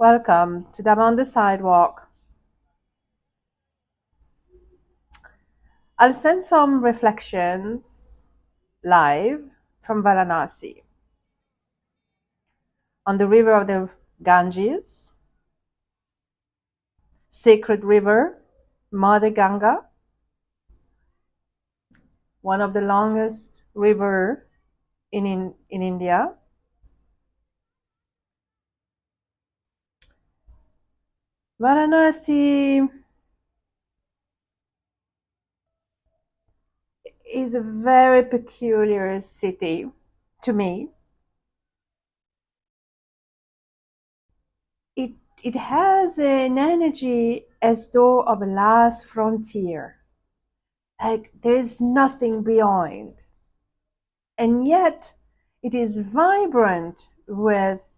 Welcome to Them on the Sidewalk. I'll send some reflections live from Varanasi on the river of the Ganges, sacred river, Mother Ganga, one of the longest river in India. Varanasi is a very peculiar city to me. It has an energy as though of a last frontier, like there's nothing beyond. And yet it is vibrant with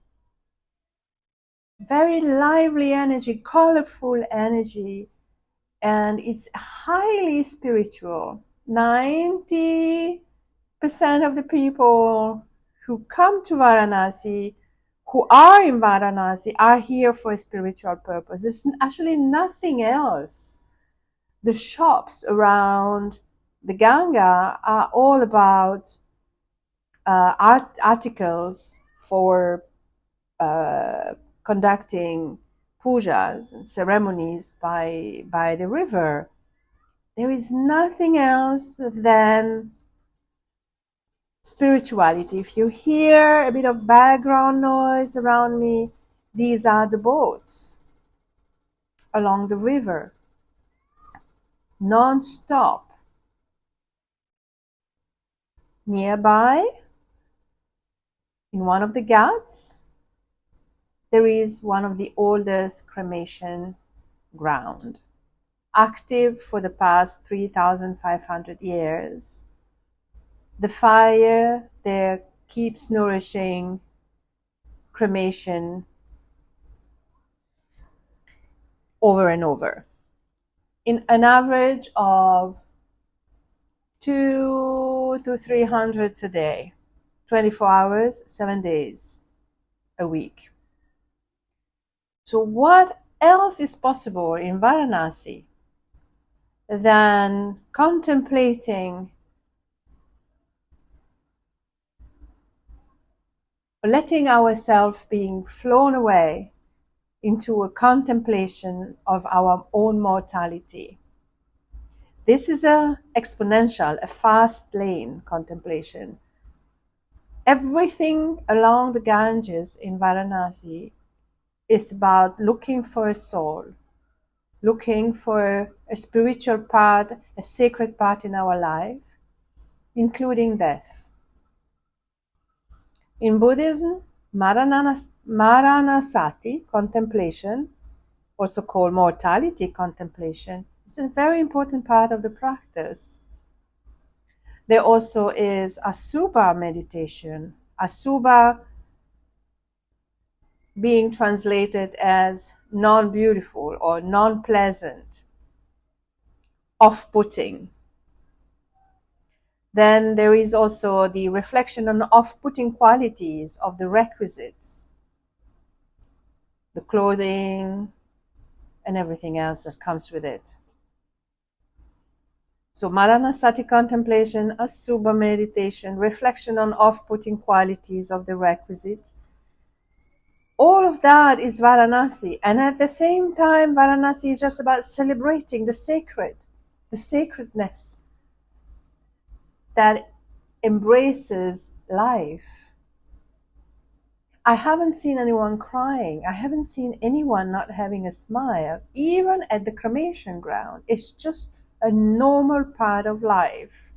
very lively energy, colorful energy, and it's highly spiritual. 90% of the people who come to Varanasi, who are in Varanasi, are here for a spiritual purpose. There's actually nothing else. The shops around the Ganga are all about articles for conducting pujas and ceremonies by the river. There is nothing else than spirituality. If you hear a bit of background noise around me, these are the boats along the river, non-stop. Nearby, in one of the ghats, there is one of the oldest cremation ground, active for the past 3,500 years. The fire there keeps nourishing cremation over and over. In an average of 200 to 300 a day, 24 hours, 7 days a week. So what else is possible in Varanasi than contemplating, letting ourselves being flown away into a contemplation of our own mortality? This is a exponential, a fast lane contemplation. Everything along the Ganges in Varanasi is about looking for a soul, looking for a spiritual part, a sacred part in our life, including death. In Buddhism, Maranasati contemplation, also called mortality contemplation, is a very important part of the practice. There also is Asubha meditation. Asubha being translated as non-beautiful or non-pleasant, off-putting. Then there is also the reflection on off-putting qualities of the requisites, the clothing, and everything else that comes with it. So Maranasati contemplation, Asubha meditation, reflection on off-putting qualities of the requisite. All of that is Varanasi. And at the same time, Varanasi is just about celebrating the sacred, the sacredness that embraces life. I haven't seen anyone crying. I haven't seen anyone not having a smile, even at the cremation ground. It's just a normal part of life.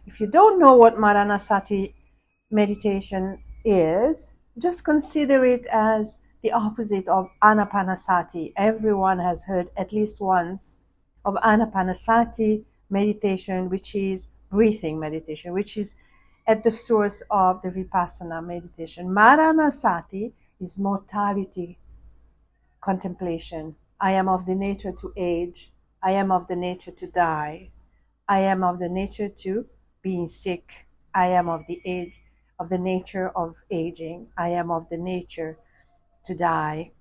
If you don't know what Maranasati meditation is, just consider it as the opposite of Anapanasati. Everyone has heard at least once of Anapanasati meditation, which is breathing meditation, which is at the source of the Vipassana meditation. Maranasati is mortality contemplation. I am of the nature to age. I am of the nature to die. I am of the nature to being sick. I am of the age, of the nature of aging. I am of the nature to die.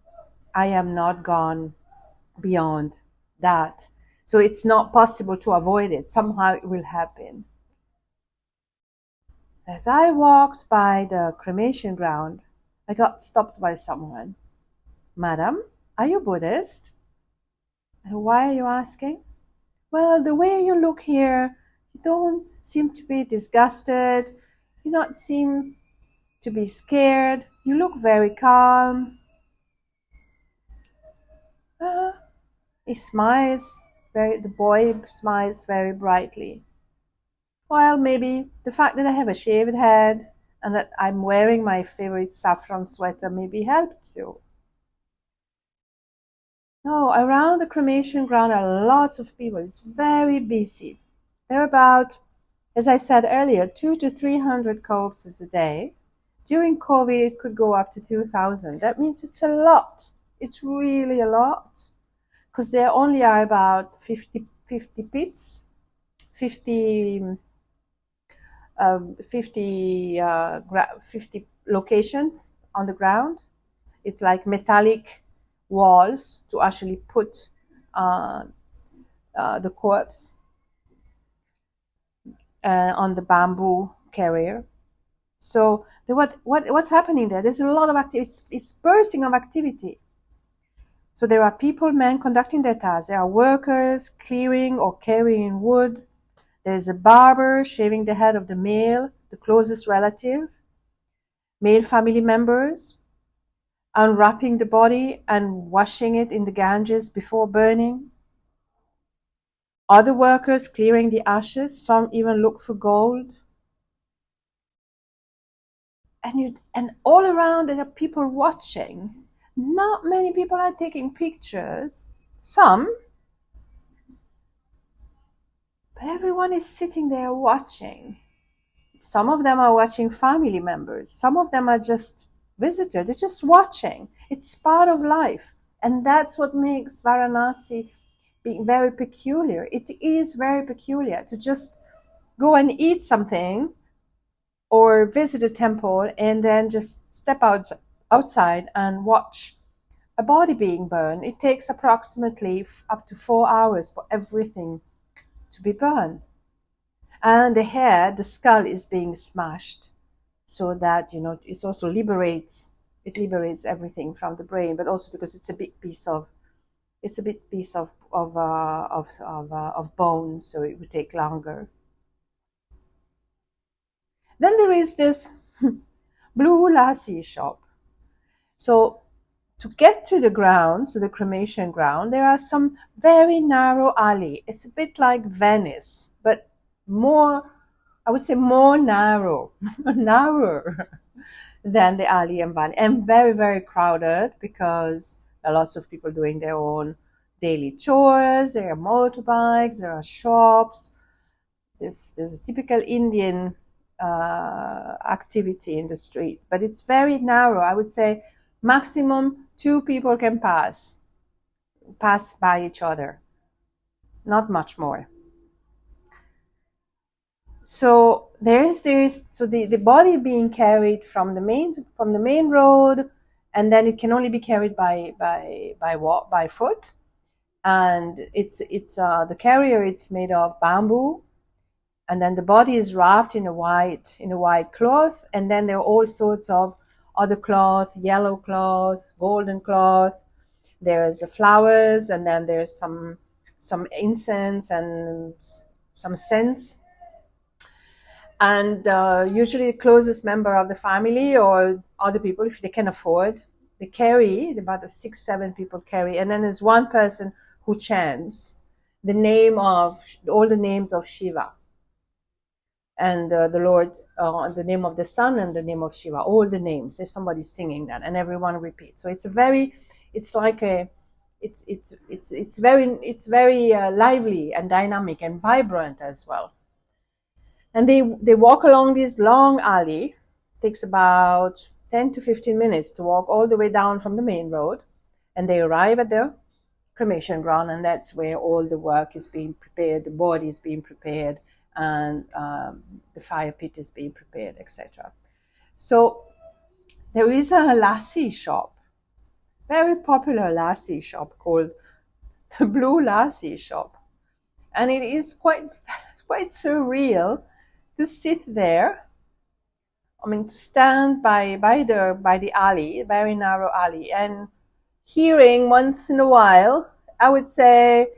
I am not gone beyond that. So it's not possible to avoid it. Somehow it will happen. As I walked by the cremation ground, I got stopped by someone. Madam, are you Buddhist? Why are you asking? Well, the way you look here, you don't seem to be disgusted. You don't seem to be scared. You look very calm. Uh, he smiles. The boy smiles very brightly. Well, maybe the fact that I have a shaved head and that I'm wearing my favorite saffron sweater maybe helped too. No, around the cremation ground are lots of people. It's very busy. There are about, as I said earlier, 200 to 300 corpses a day. During COVID, it could go up to 2,000. That means it's a lot. It's really a lot. Because there only are about 50 pits, 50 50 locations on the ground. It's like metallic walls to actually put uh, the corpse on the bamboo carrier. So what's happening there? There's a lot of activity. It's bursting of activity. So there are people, men conducting their tasks. There are workers clearing or carrying wood. There's a barber shaving the head of the male, the closest relative, male family members, unwrapping the body and washing it in the Ganges before burning. Other workers clearing the ashes, some even look for gold. And all around there are people watching. Not many people are taking pictures. Some, but everyone is sitting there watching. Some of them are watching family members. Some of them are just visitors. They're just watching. It's part of life. And that's what makes Varanasi being very peculiar. It is very peculiar to just go and eat something or visit a temple and then just step outside and watch a body being burned. It takes approximately up to 4 hours for everything to be burned. And the hair, the skull is being smashed so that, it also liberates everything from the brain, but also because it's a big piece of bone, so it would take longer. Then there is this blue lassi shop. So to get to the grounds, to the cremation ground, there are some very narrow alley. It's a bit like Venice, but more, I would say more narrow, narrower than the alley in Venice, and very, very crowded because there are lots of people doing their own daily chores. There are motorbikes, there are shops. There's a typical Indian activity in the street, but it's very narrow. I would say maximum 2 people can pass by each other, not much more. So the body being carried from the main road, and then it can only be carried by foot, and it's the carrier. It's made of bamboo, and then the body is wrapped in a white cloth, and then there are all sorts of other cloth, yellow cloth, golden cloth. There's flowers, and then there's some incense and some scents. And usually the closest member of the family or other people, if they can afford, they carry, about 6-7 people carry, and then there's one person who chants all the names of Shiva and the Lord, the name of the sun and the name of Shiva, all the names. There's somebody singing that, and everyone repeats. So it's very lively and dynamic and vibrant as well. And they walk along this long alley. It takes about 10 to 15 minutes to walk all the way down from the main road, and they arrive at the cremation ground, and that's where all the work is being prepared, the body is being prepared, and the fire pit is being prepared, etc. So there is a lassi shop, very popular lassi shop called the Blue Lassi Shop. And it is quite surreal to sit there. I mean, to stand by the alley, very narrow alley, and hearing once in a while, I would say,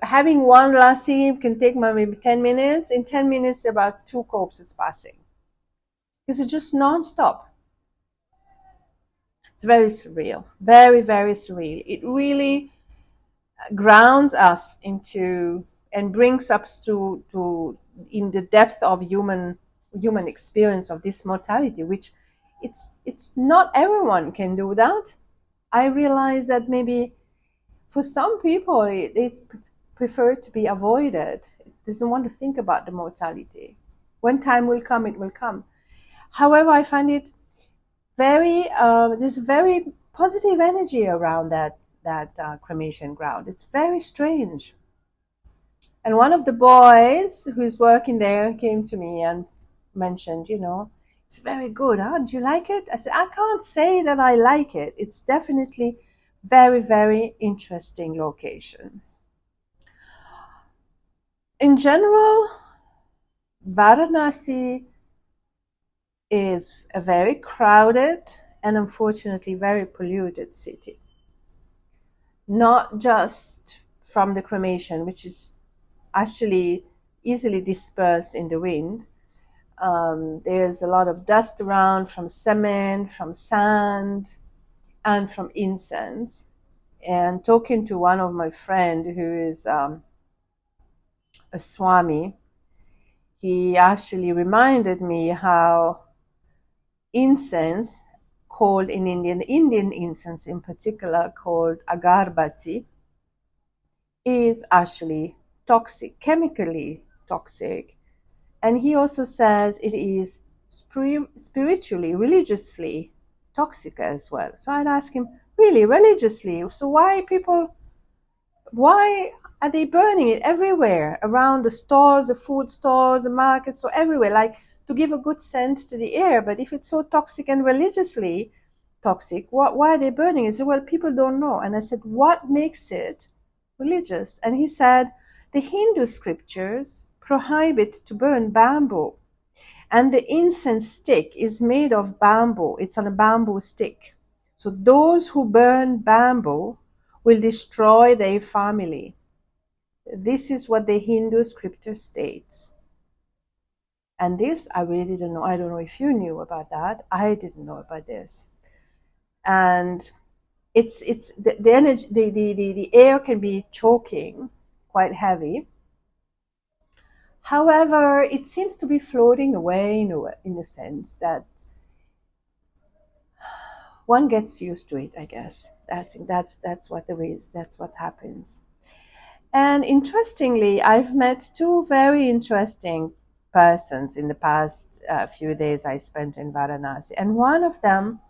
having one lassi can take maybe 10 minutes. In 10 minutes, about two corpses passing. Because it's just non-stop. It's very surreal, very, very surreal. It really grounds us into and brings us to in the depth of human experience of this mortality, which it's not everyone can do that. I realize that maybe for some people they prefer to be avoided. It doesn't want to think about the mortality. When time will come, it will come. However, I find it very there's very positive energy around that cremation ground. It's very strange. And one of the boys who's working there came to me and mentioned, it's very good. Huh? Do you like it? I said, I can't say that I like it. It's definitely very, very interesting location. In general, Varanasi is a very crowded and unfortunately very polluted city. Not just from the cremation, which is actually easily dispersed in the wind. There's a lot of dust around from cement, from sand, and from incense. And talking to one of my friends who is a Swami, he actually reminded me how incense, called in Indian incense in particular, called agarbatti, is actually toxic, chemically toxic. And he also says it is spiritually, religiously toxic as well. So I'd ask him, really, religiously? So why are they burning it everywhere? Around the stores, the food stores, the markets, so everywhere, like to give a good scent to the air. But if it's so toxic and religiously toxic, why are they burning it? He said, well, people don't know. And I said, what makes it religious? And he said, the Hindu scriptures prohibit to burn bamboo. And the incense stick is made of bamboo. It's on a bamboo stick. So those who burn bamboo will destroy their family. This is what the Hindu scripture states. And this, I really didn't know. I don't know if you knew about that. I didn't know about this. And it's the energy, the air can be choking, quite heavy. However, it seems to be floating away in a sense that one gets used to it, I guess. That's what there is. That's what happens. And interestingly, I've met two very interesting persons in the past few days I spent in Varanasi. And one of them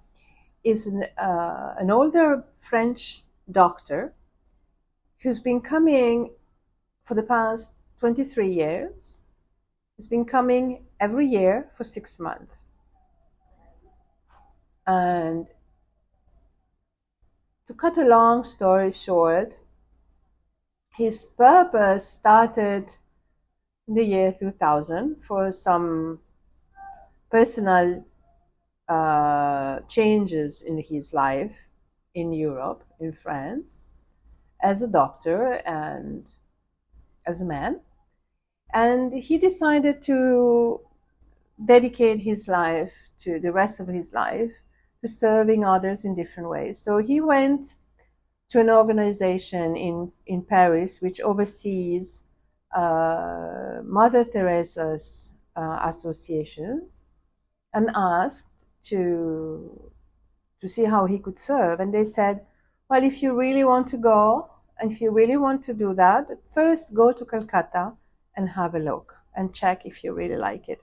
is an older French doctor who's been coming for the past 23 years. He's been coming every year for 6 months. And to cut a long story short, his purpose started in the year 2000 for some personal changes in his life in Europe, in France, as a doctor and as a man. And he decided to dedicate his life, to the rest of his life, to serving others in different ways. So he went to an organization in Paris which oversees Mother Teresa's associations, and asked to see how he could serve. And they said, well, if you really want to go, and if you really want to do that, first go to Calcutta and have a look and check if you really like it.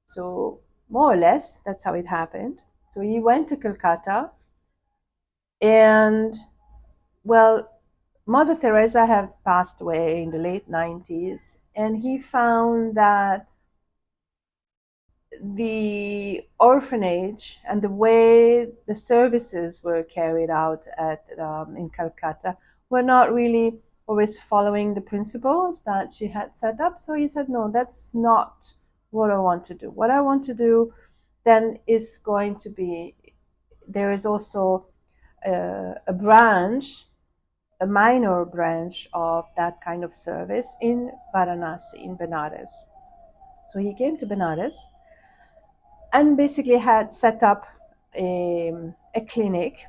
So more or less, that's how it happened. So he went to Calcutta, and well, Mother Teresa had passed away in the late 90s, and he found that the orphanage and the way the services were carried out at in Calcutta were not really always following the principles that she had set up. So he said, no, that's not what I want to do. What I want to do then is going to be, there is also a branch, a minor branch of that kind of service in Varanasi, in Benares. So he came to Benares and basically had set up a clinic.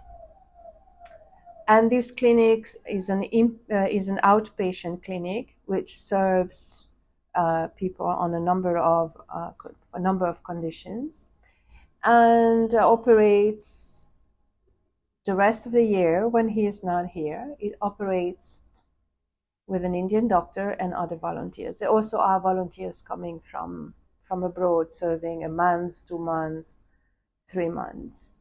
And this clinic is an outpatient clinic which serves people on a number of conditions, and operates the rest of the year when he is not here. It operates with an Indian doctor and other volunteers. There also are volunteers coming from abroad, serving a month, 2 months, 3 months.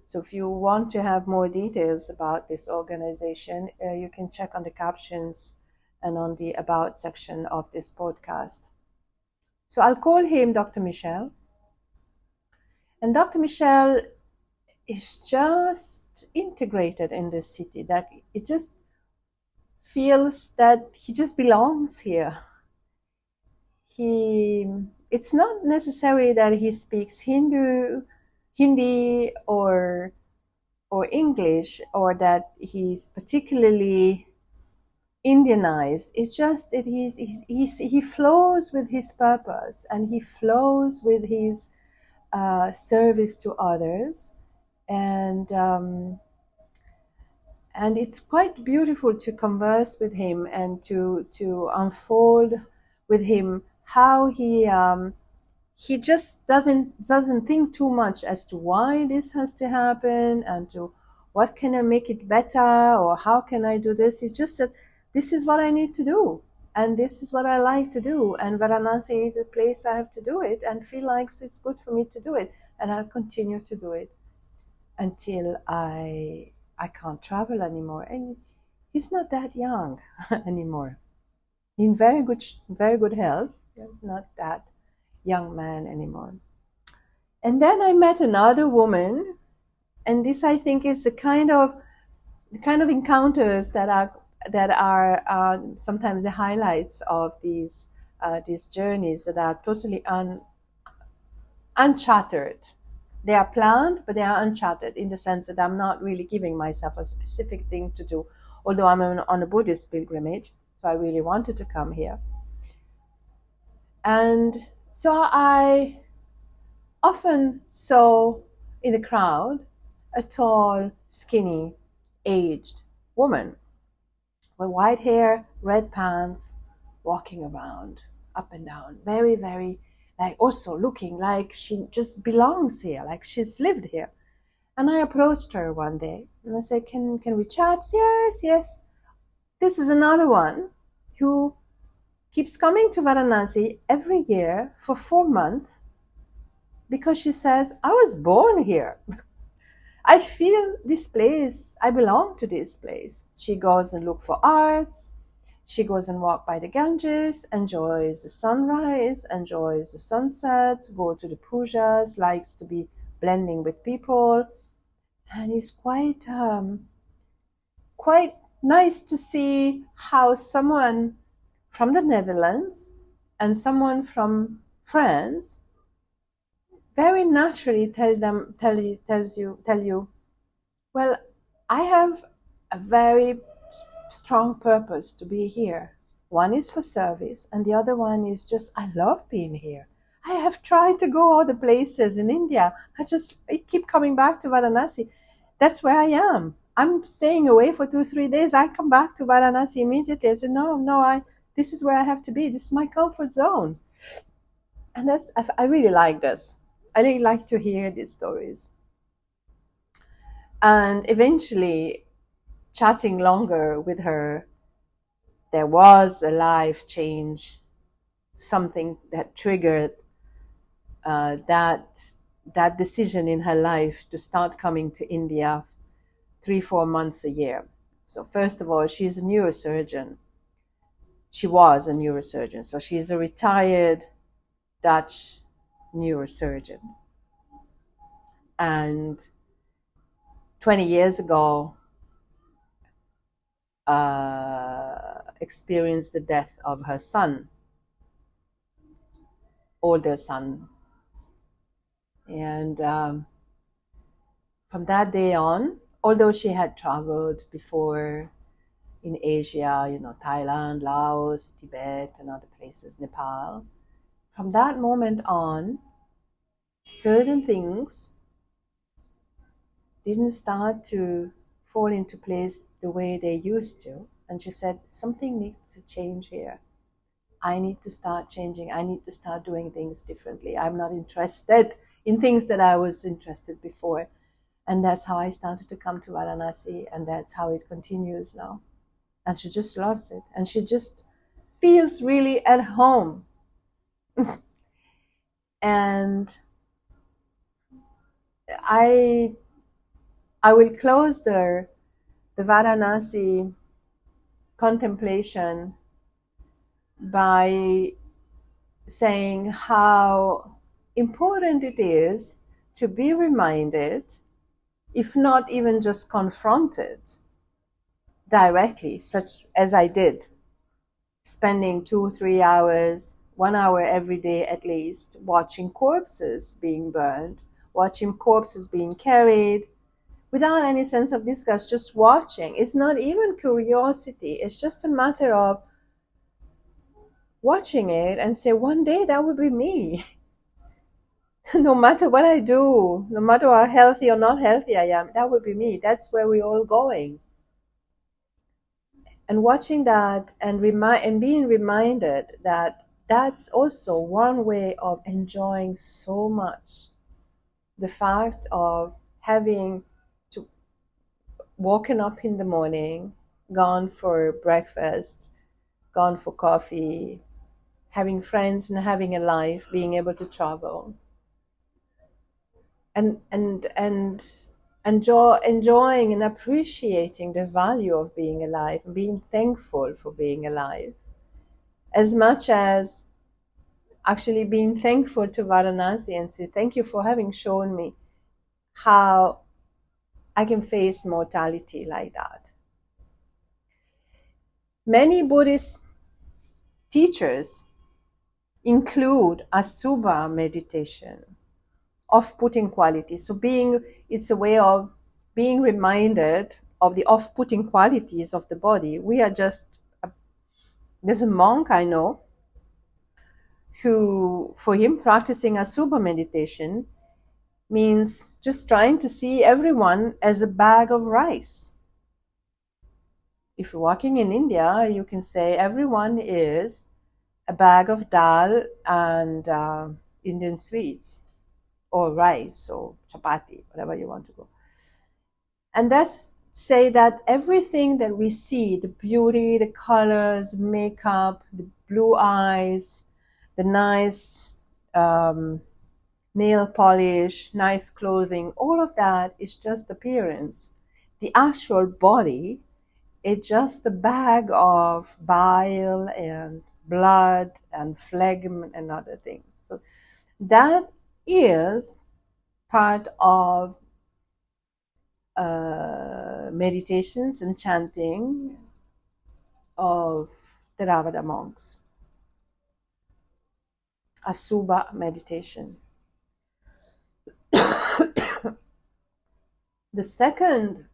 So if you want to have more details about this organization, you can check on the captions and on the About section of this podcast. So I'll call him Dr. Michel. And Dr. Michel is just integrated in this city, that it just feels that he just belongs here. It's not necessary that he speaks Hindi or English, or that he's particularly Indianized. It's just that he flows with his purpose, and he flows with his service to others, and it's quite beautiful to converse with him and to unfold with him how he just doesn't think too much as to why this has to happen and to what can I make it better or how can I do this. It's just that this is what I need to do, and this is what I like to do, and Varanasi is a place I have to do it and feel like it's good for me to do it, and I'll continue to do it until I can't travel anymore. And he's not that young anymore. In very good health, not that young man anymore. And then I met another woman, and this I think is the kind of encounters that are sometimes the highlights of these journeys that are totally uncharted. They are planned, but they are uncharted in the sense that I'm not really giving myself a specific thing to do, although I'm on a Buddhist pilgrimage, so I really wanted to come here. And so I often saw in the crowd a tall, skinny, aged woman with white hair, red pants, walking around, up and down, very, very, like also looking like she just belongs here, like she's lived here. And I approached her one day and I said, can we chat? Yes. This is another one who keeps coming to Varanasi every year for 4 months because she says, I was born here. I feel this place, I belong to this place. She goes and look for arts. She goes and walk by the Ganges, enjoys the sunrise, enjoys the sunsets, go to the pujas, likes to be blending with people. And it's quite nice to see how someone from the Netherlands and someone from France very naturally tell you, well, I have a very strong purpose to be here. One is for service, and the other one is just, I love being here. I have tried to go all the places in India. I keep coming back to Varanasi. That's where I am. I'm staying away for 2-3 days. I come back to Varanasi immediately. I said, no, this is where I have to be. This is my comfort zone. And I really like this. I really like to hear these stories. And eventually, chatting longer with her, there was a life change, something that triggered that decision in her life to start coming to India 3-4 months a year. So first of all, she's a neurosurgeon. She was a neurosurgeon. So she's a retired Dutch neurosurgeon. And 20 years ago, experienced the death of her son, older son. And from that day on, although she had traveled before in Asia, Thailand, Laos, Tibet, and other places, Nepal, from that moment on, certain things didn't start to fall into place the way they used to. And she said, something needs to change here. I need to start changing. I need to start doing things differently. I'm not interested in things that I was interested before. And that's how I started to come to Varanasi, and that's how it continues now. And she just loves it. And she just feels really at home. And I will close the Varanasi contemplation by saying how important it is to be reminded, if not even just confronted directly, such as I did, spending 2-3 hours, 1 hour every day at least, watching corpses being burned, watching corpses being carried, without any sense of disgust, just watching. It's not even curiosity. It's just a matter of watching it and say, one day that will be me. No matter what I do, no matter how healthy or not healthy I am, that will be me. That's where we're all going. And watching that and being reminded that that's also one way of enjoying so much. The fact of having to woken up in the morning, gone for breakfast, gone for coffee, having friends and having a life, being able to travel, and enjoying and appreciating the value of being alive and being thankful for being alive, as much as actually being thankful to Varanasi and say, thank you for having shown me how I can face mortality like that. Many Buddhist teachers include Asubha meditation, off-putting qualities. So it's a way of being reminded of the off-putting qualities of the body. There's a monk I know who, for him, practicing Asubha meditation means just trying to see everyone as a bag of rice. If you're walking in India, you can say everyone is a bag of dal and Indian sweets, or rice, or chapati, whatever you want to go. And that's say that everything that we see, the beauty, the colors, makeup, the blue eyes, the nice nail polish, nice clothing, all of that is just appearance. The actual body is just a bag of bile and blood and phlegm and other things. So that is part of meditations and chanting of Theravada monks. Asubha meditation. The second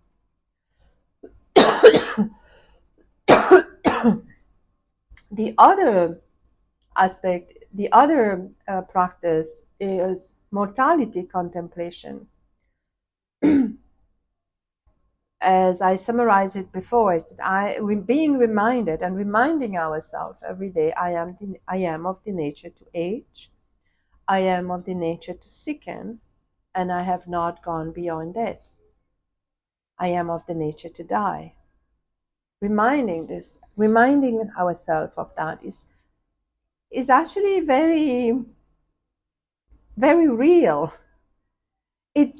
the other aspect, the other practice is mortality contemplation. As I summarized it before, is that being reminded and reminding ourselves every day, I am of the nature to age, I am of the nature to sicken, and I have not gone beyond death. I am of the nature to die. Reminding ourselves of that is actually very, very real. It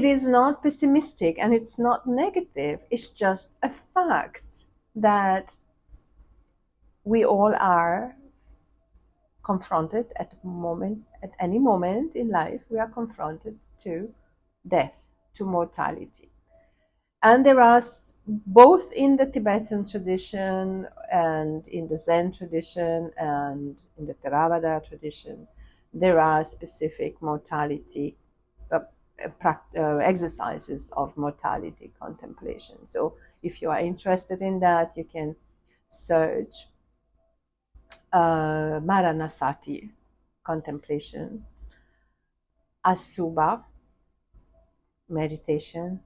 is not pessimistic and it's not negative. It's just a fact that we all are confronted at any moment in life, we are confronted to death, to mortality. And there are, both in the Tibetan tradition and in the Zen tradition and in the Theravada tradition, there are specific mortality exercises of mortality contemplation. So if you are interested in that, you can search Varanasi contemplation, Asubha meditation,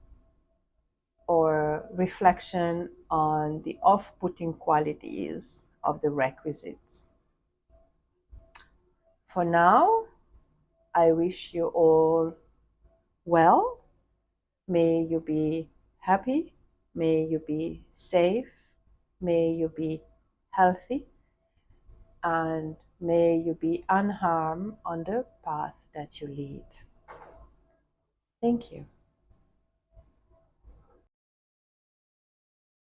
or reflection on the off-putting qualities of the requisites. For now, I wish you all well. May you be happy. May you be safe. May you be healthy. And may you be unharmed on the path that you lead. Thank you.